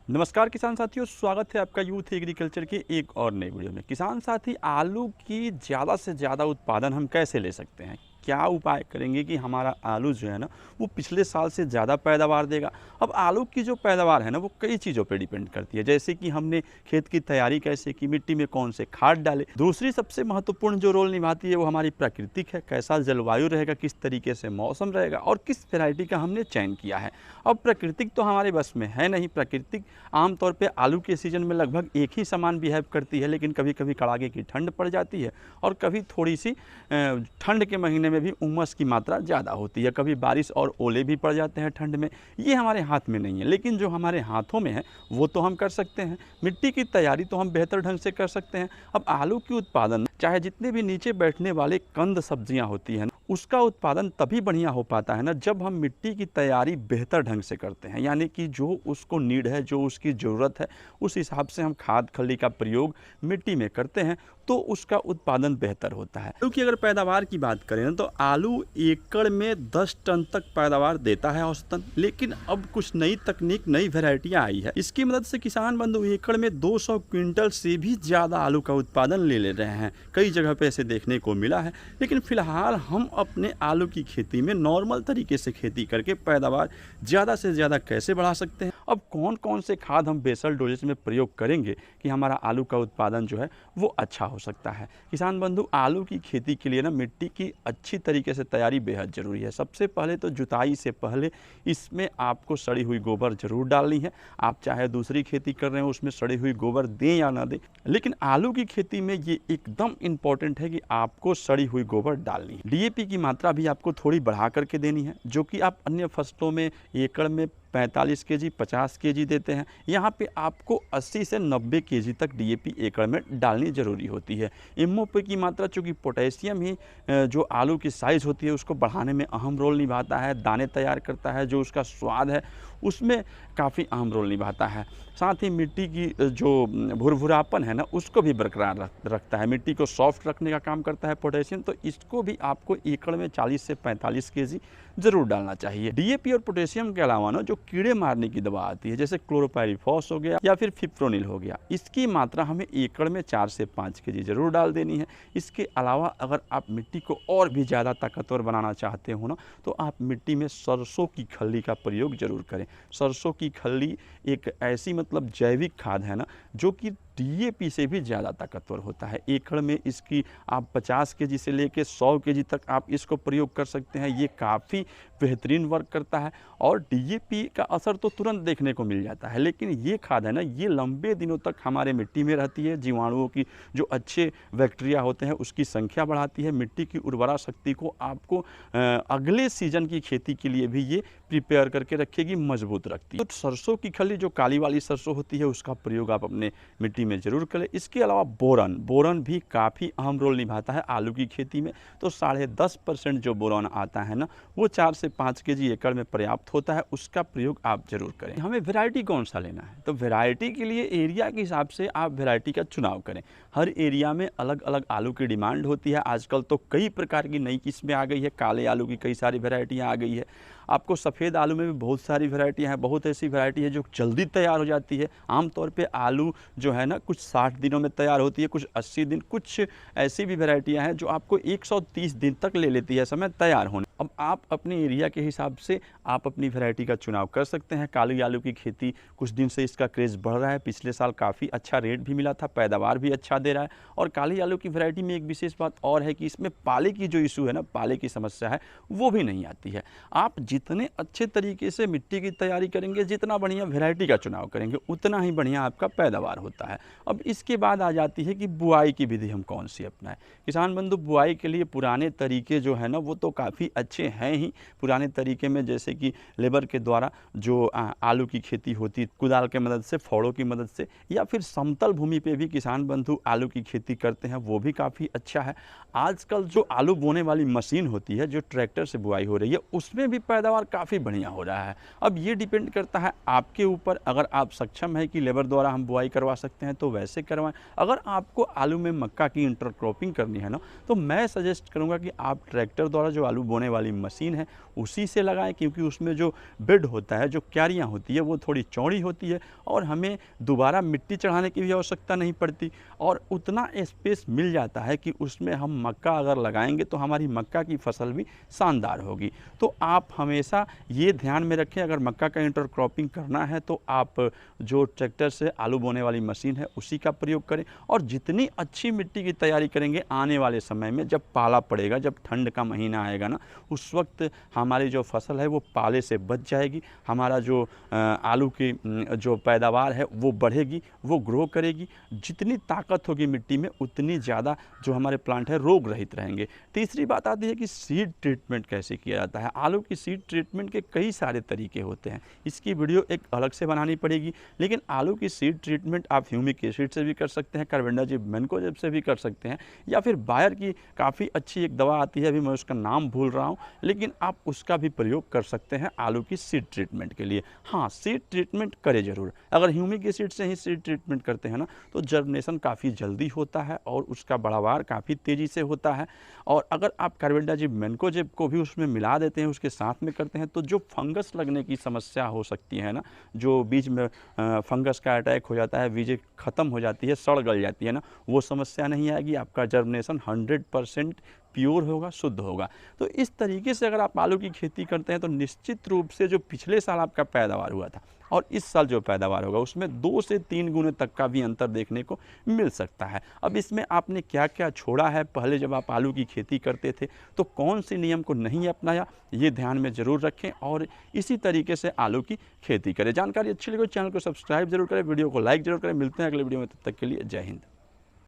नमस्कार किसान साथियों, स्वागत है आपका यूथ एग्रीकल्चर की एक और नई वीडियो में। किसान साथी, आलू की ज़्यादा से ज़्यादा उत्पादन हम कैसे ले सकते हैं? क्या उपाय करेंगे कि हमारा आलू जो है ना वो पिछले साल से ज़्यादा पैदावार देगा? अब आलू की जो पैदावार है ना वो कई चीज़ों पे डिपेंड करती है, जैसे कि हमने खेत की तैयारी कैसे की, मिट्टी में कौन से खाद डाले। दूसरी सबसे महत्वपूर्ण जो रोल निभाती है वो हमारी प्राकृतिक है, कैसा जलवायु रहेगा, किस तरीके से मौसम रहेगा और किस वैरायटी का हमने चयन किया है। अब प्राकृतिक तो हमारे बस में है नहीं। प्राकृतिक आमतौर पे आलू के सीज़न में लगभग एक ही समान बिहेव करती है, लेकिन कभी कभी कड़ाके की ठंड पड़ जाती है और कभी थोड़ी सी ठंड के महीने में भी उमस की मात्रा ज़्यादा होती है। कभी बारिश और ओले भी पड़ जाते हैं ठंड में। ये हमारे हाथ में नहीं है, लेकिन जो हमारे हाथों में है वो तो हम कर सकते हैं। मिट्टी की तैयारी तो हम बेहतर ढंग से कर सकते हैं। अब आलू की उत्पादन, चाहे जितने भी नीचे बैठने वाले कंद सब्जियां होती हैं, उसका उत्पादन तभी बढ़िया हो पाता है ना जब हम मिट्टी की तैयारी बेहतर ढंग से करते हैं। यानी कि जो उसको नीड है, जो उसकी ज़रूरत है, उस हिसाब से हम खाद खली का प्रयोग मिट्टी में करते हैं तो उसका उत्पादन बेहतर होता है। आलू की अगर पैदावार की बात करें ना तो आलू एकड़ में 10 टन तक पैदावार देता है औसतन। लेकिन अब कुछ नई तकनीक, नई वैरायटियाँ आई है, इसकी मदद से किसान बंधु एकड़ में 200 क्विंटल से भी ज़्यादा आलू का उत्पादन ले रहे हैं। कई जगह पे ऐसे देखने को मिला है। लेकिन फिलहाल हम अपने आलू की खेती में नॉर्मल तरीके से खेती करके पैदावार ज़्यादा से ज़्यादा कैसे बढ़ा सकते हैं, अब कौन कौन से खाद हम बेसल डोजेज में प्रयोग करेंगे कि हमारा आलू का उत्पादन जो है वो अच्छा हो सकता है। किसान बंधु, आलू की खेती के लिए ना मिट्टी की अच्छी तरीके से तैयारी बेहद ज़रूरी है। सबसे पहले तो जुताई से पहले इसमें आपको सड़ी हुई गोबर ज़रूर डालनी है। आप चाहे दूसरी खेती कर रहे हो उसमें सड़ी हुई गोबर दें या ना दें, लेकिन आलू की खेती में ये एकदम इम्पॉर्टेंट है कि आपको सड़ी हुई गोबर डालनी है। डीएपी की मात्रा भी आपको थोड़ी बढ़ा करके देनी है, जो कि आप अन्य फसलों में एकड़ में 45 केजी 50 केजी देते हैं। यहाँ पे आपको 80 से 90 केजी तक डीएपी एकड़ में डालनी ज़रूरी होती है। एमओपी की मात्रा, चूँकि पोटेशियम ही जो आलू की साइज़ होती है उसको बढ़ाने में अहम रोल निभाता है, दाने तैयार करता है, जो उसका स्वाद है उसमें काफ़ी अहम रोल निभाता है। साथ ही मिट्टी की जो भुरभुरापन है ना उसको भी बरकरार रखता है, मिट्टी को सॉफ्ट रखने का काम करता है पोटेशियम। तो इसको भी आपको एकड़ में 40 से 45 केजी ज़रूर डालना चाहिए। डीएपी और पोटेशियम के अलावा ना जो कीड़े मारने की दवा आती है, जैसे क्लोरोपाइरीफॉस हो गया या फिर फिप्रोनिल हो गया, इसकी मात्रा हमें एकड़ में 4 से 5 केजी ज़रूर डाल देनी है। इसके अलावा अगर आप मिट्टी को और भी ज़्यादा ताकतवर बनाना चाहते हो ना तो आप मिट्टी में सरसों की खल्ली का प्रयोग ज़रूर करें। सरसों की खल्ली एक ऐसी जैविक खाद है ना जो कि डीएपी से भी ज़्यादा ताकतवर होता है। एकड़ में इसकी आप 50 केजी से लेके 100 केजी तक आप इसको प्रयोग कर सकते हैं। ये काफ़ी बेहतरीन वर्क करता है और डीएपी का असर तो तुरंत देखने को मिल जाता है, लेकिन ये खाद है ना ये लंबे दिनों तक हमारे मिट्टी में रहती है। जीवाणुओं की जो अच्छे बैक्टीरिया होते हैं उसकी संख्या बढ़ाती है। मिट्टी की उर्वरा शक्ति को आपको अगले सीजन की खेती के लिए भी ये प्रिपेयर करके रखेगी, मजबूत रखती है। तो सरसों की खली, जो काली वाली सरसों होती है, उसका प्रयोग आप अपने मिट्टी में ज़रूर करें। इसके अलावा बोरन भी काफ़ी अहम रोल निभाता है आलू की खेती में। तो 10.5% जो बोरॉन आता है ना वो 4 से 5 केजी एकड़ में पर्याप्त होता है, उसका प्रयोग आप ज़रूर करें। हमें वैरायटी कौन सा लेना है, तो वैरायटी के लिए एरिया के हिसाब से आप वैरायटी का चुनाव करें। हर एरिया में अलग अलग आलू की डिमांड होती है। आजकल तो कई प्रकार की नई किस्में आ गई है, काले आलू की कई सारी वैरायटियाँ आ गई है। आपको सफ़ेद आलू में भी बहुत सारी वैरायटियाँ हैं। बहुत ऐसी वैरायटी है जो जल्दी तैयार हो जाती है। आमतौर पे आलू जो है ना कुछ 60 दिनों में तैयार होती है, कुछ 80 दिन, कुछ ऐसी भी वैरायटियाँ हैं जो आपको 130 दिन तक ले लेती है समय तैयार होने। अब आप अपने एरिया के हिसाब से आप अपनी वैरायटी का चुनाव कर सकते हैं। काली आलू की खेती कुछ दिन से इसका क्रेज़ बढ़ रहा है। पिछले साल काफ़ी अच्छा रेट भी मिला था, पैदावार भी अच्छा दे रहा है। और काली आलू की वैरायटी में एक विशेष बात और है कि इसमें पाले की जो इशू है ना, पाले की समस्या है, वो भी नहीं आती है। आप जितने अच्छे तरीके से मिट्टी की तैयारी करेंगे, जितना बढ़िया वैरायटी का चुनाव करेंगे, उतना ही बढ़िया आपका पैदावार होता है। अब इसके बाद आ जाती है कि बुआई की विधि हम कौन सी अपनाएं। किसान बंधु, बुआई के लिए पुराने तरीके जो है ना वो तो काफ़ी अच्छे हैं ही। पुराने तरीके में जैसे कि लेबर के द्वारा जो आलू की खेती होती, कुदाल के मदद से, फावड़ों की मदद से, या फिर समतल भूमि पे भी किसान बंधु आलू की खेती करते हैं, वो भी काफ़ी अच्छा है। आजकल जो आलू बोने वाली मशीन होती है, जो ट्रैक्टर से बुआई हो रही है, उसमें भी पैदावार पैदावार काफ़ी बढ़िया हो रहा है। अब ये डिपेंड करता है आपके ऊपर, अगर आप सक्षम हैं कि लेबर द्वारा हम बुआई करवा सकते हैं तो वैसे करवाएं। अगर आपको आलू में मक्का की इंटरक्रॉपिंग करनी है ना, तो मैं सजेस्ट करूंगा कि आप ट्रैक्टर द्वारा जो आलू बोने वाली मशीन है उसी से लगाएं, क्योंकि उसमें जो बेड होता है, जो क्यारियाँ होती है, वो थोड़ी चौड़ी होती है और हमें दोबारा मिट्टी चढ़ाने की भी आवश्यकता नहीं पड़ती और उतना स्पेस मिल जाता है कि उसमें हम मक्का अगर लगाएंगे तो हमारी मक्का की फसल भी शानदार होगी। तो आप हमेशा ये ध्यान में रखें, अगर मक्का का इंटरक्रॉपिंग करना है तो आप जो ट्रैक्टर से आलू बोने वाली मशीन है उसी का प्रयोग करें। और जितनी अच्छी मिट्टी की तैयारी करेंगे आने वाले समय में, जब पाला पड़ेगा, जब ठंड का महीना आएगा ना, उस वक्त हमारी जो फसल है वो पाले से बच जाएगी। हमारा जो आलू की जो पैदावार है वो बढ़ेगी, वो ग्रो करेगी। जितनी ताकत होगी मिट्टी में उतनी ज़्यादा जो हमारे प्लांट है रोग रहित रहेंगे। तीसरी बात आती है कि सीड ट्रीटमेंट कैसे किया जाता है। आलू की सीड ट्रीटमेंट के कई सारे तरीके होते हैं, इसकी वीडियो एक अलग से बनानी पड़ेगी। लेकिन आलू की सीड ट्रीटमेंट आप ह्यूमिक एसिड से भी कर सकते हैं, कार्बेंडाजिम मैनकोजेब से भी कर सकते हैं, या फिर बायर की काफ़ी अच्छी एक दवा आती है, अभी मैं उसका नाम भूल रहा हूँ, लेकिन आप उसका भी प्रयोग कर सकते हैं आलू की सीड ट्रीटमेंट के लिए। हाँ, सीड ट्रीटमेंट करें ज़रूर। अगर ह्यूमिक एसिड से ही सीड ट्रीटमेंट करते हैं ना तो जर्मिनेशन काफ़ी जल्दी होता है और उसका बढ़ावार काफ़ी तेज़ी से होता है। और अगर आप कार्बेंडाजिम मैनकोजेब को भी उसमें मिला देते हैं, उसके साथ में करते हैं, तो जो फंगस लगने की समस्या हो सकती है ना, जो बीज में फंगस का अटैक हो जाता है, बीजें ख़त्म हो जाती है, सड़ गल जाती है ना, वो समस्या नहीं आएगी। आपका जर्मिनेशन 100% प्योर होगा, शुद्ध होगा। तो इस तरीके से अगर आप आलू की खेती करते हैं तो निश्चित रूप से जो पिछले साल आपका पैदावार हुआ था और इस साल जो पैदावार होगा उसमें 2 से 3 गुने तक का भी अंतर देखने को मिल सकता है। अब इसमें आपने क्या क्या छोड़ा है, पहले जब आप आलू की खेती करते थे तो कौन से नियम को नहीं अपनाया, ये ध्यान में ज़रूर रखें और इसी तरीके से आलू की खेती करें। जानकारी अच्छी लगी तो चैनल को सब्सक्राइब जरूर करें, वीडियो को लाइक जरूर करें। मिलते हैं अगले वीडियो में, तब तक के लिए जय हिंद।